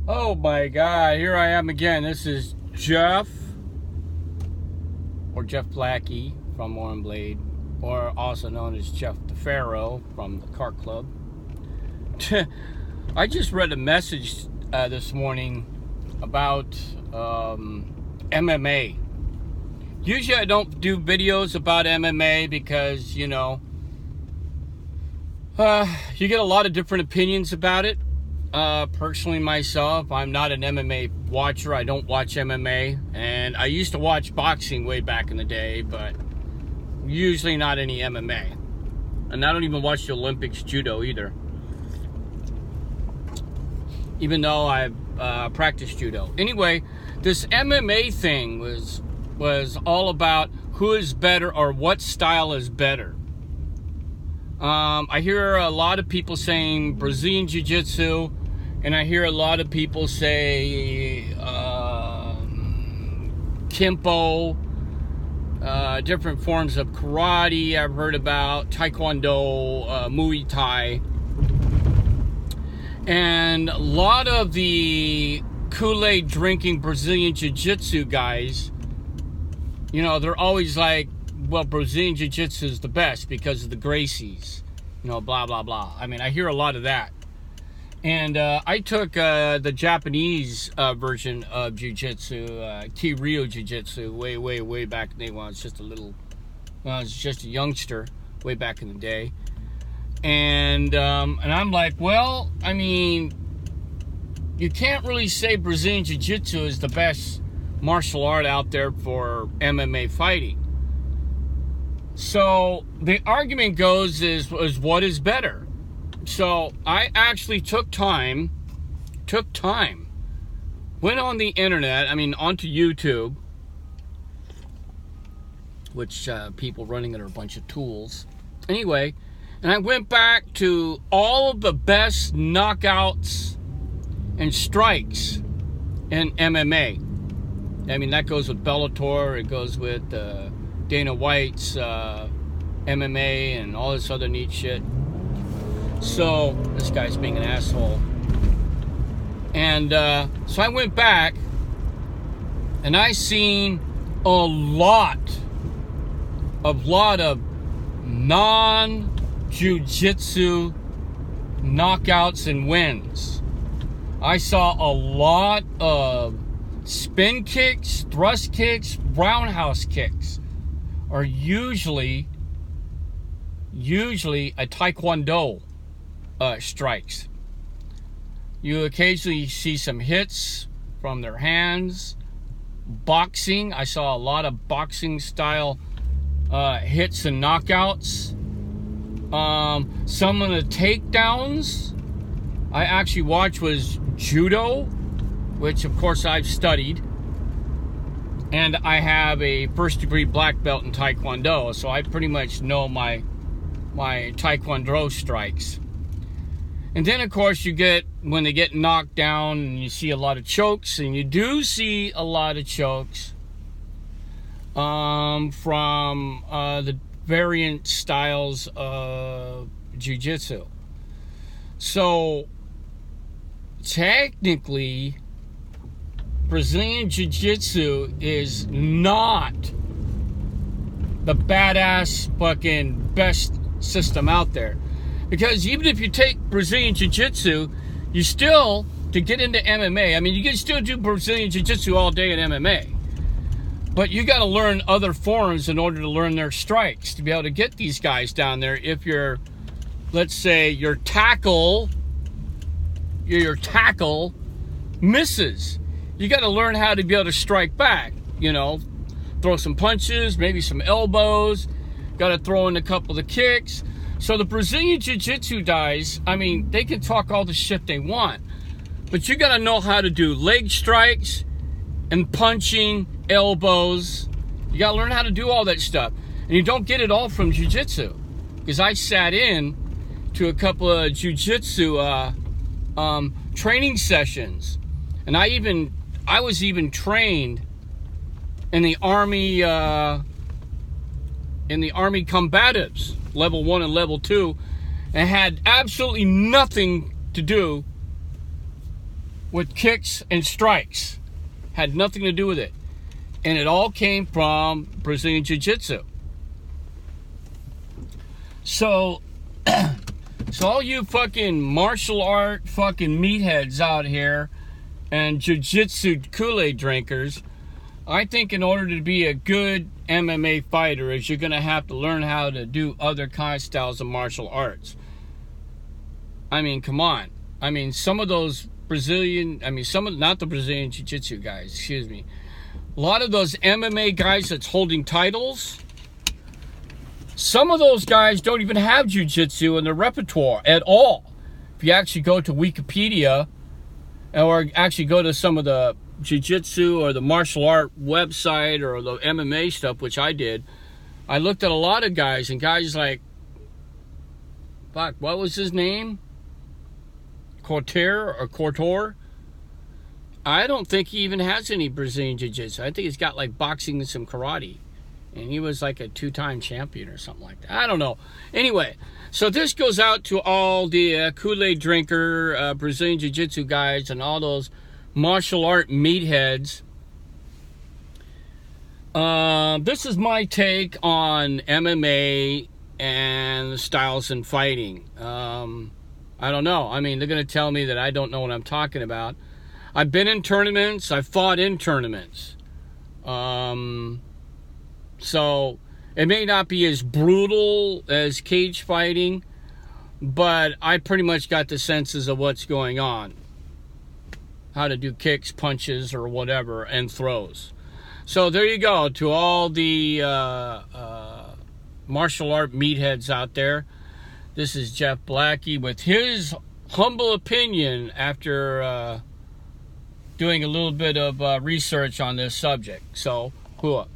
Oh my God, here I am again. This is Jeff, or Jeff Blackie from Warren Blade, or also known as Jeff the Pharaoh from the Car Club. I just read a message this morning about MMA. Usually I don't do videos about MMA because, you know, you get a lot of different opinions about it. Personally myself, I'm not an MMA watcher. I don't watch MMA, and I used to watch boxing way back in the day, but usually not any MMA. And I don't even watch the Olympics judo either, even though I've practiced judo. Anyway, this MMA thing was all about who is better or what style is better. I hear a lot of people saying Brazilian Jiu-Jitsu, and I hear a lot of people say Kempo, different forms of karate I've heard about, Taekwondo, Muay Thai. And a lot of the Kool-Aid drinking Brazilian Jiu-Jitsu guys, you know, they're always like, well, Brazilian Jiu-Jitsu is the best because of the Gracies, you know, blah, blah, blah. I mean, I hear a lot of that. And I took the Japanese version of Jiu-Jitsu, Kiryu Jiu-Jitsu, way back in the day when I was just I was just a youngster, way back in the day. And I'm like, well, I mean, you can't really say Brazilian Jiu-Jitsu is the best martial art out there for MMA fighting. So the argument goes is what is better? So I actually took time, went on the internet, onto YouTube, which people running it are a bunch of tools. Anyway, and I went back to all of the best knockouts and strikes in MMA. I mean, that goes with Bellator, it goes with Dana White's MMA and all this other neat shit. So, this guy's being an asshole. And so I went back and I seen a lot of non-jiu-jitsu knockouts and wins. I saw a lot of spin kicks, thrust kicks, roundhouse kicks are usually a Taekwondo strikes. You occasionally see some hits from their hands. Boxing, I saw a lot of boxing style hits and knockouts. Some of the takedowns I actually watched was judo, which of course I've studied, and I have a first degree black belt in Taekwondo, so I pretty much know my Taekwondo strikes. And then of course you get, when they get knocked down, and you see a lot of chokes, and you do see a lot of chokes from the variant styles of jiu-jitsu. So technically Brazilian Jiu-Jitsu is not the badass fucking best system out there. Because even if you take Brazilian Jiu-Jitsu, you still, to get into MMA, I mean, you can still do Brazilian Jiu-Jitsu all day in MMA. But you got to learn other forms in order to learn their strikes, to be able to get these guys down there. If you're, let's say, your tackle misses, you got to learn how to be able to strike back, you know, throw some punches, maybe some elbows, got to throw in a couple of kicks. So the Brazilian Jiu-Jitsu guys, I mean, they can talk all the shit they want, but you got to know how to do leg strikes and punching, elbows. You got to learn how to do all that stuff. And you don't get it all from Jiu-Jitsu, because I sat in to a couple of Jiu-Jitsu training sessions, and I was even trained in the Army combatives, level 1 and level 2, and had absolutely nothing to do with kicks and strikes. Had nothing to do with it. And it all came from Brazilian Jiu-Jitsu. So, so all you fucking martial art fucking meatheads out here and Jiu-Jitsu Kool-Aid drinkers, I think in order to be a good MMA fighter is you're going to have to learn how to do other kind of styles of martial arts. I mean, come on. I mean, some of those Brazilian, not the Brazilian Jiu-Jitsu guys, excuse me. A lot of those MMA guys that's holding titles, some of those guys don't even have Jiu-Jitsu in their repertoire at all. If you actually go to Wikipedia or actually go to some of the Jiu-Jitsu or the martial art website or the MMA stuff, which I did, I looked at a lot of guys, and guys like, fuck, what was his name? Couture? I don't think he even has any Brazilian Jiu-Jitsu. I think he's got like boxing and some karate. And he was like a 2-time champion or something like that. I don't know. Anyway, so this goes out to all the Kool-Aid drinker, Brazilian Jiu-Jitsu guys and all those martial art meatheads. This is my take on MMA and the styles in fighting. I don't know. I mean, they're going to tell me that I don't know what I'm talking about. I've been in tournaments. I've fought in tournaments. So it may not be as brutal as cage fighting, but I pretty much got the senses of what's going on. How to do kicks, punches, or whatever, and throws. So there you go to all the martial art meatheads out there. This is Jeff Blackie with his humble opinion after doing a little bit of research on this subject. So, cool.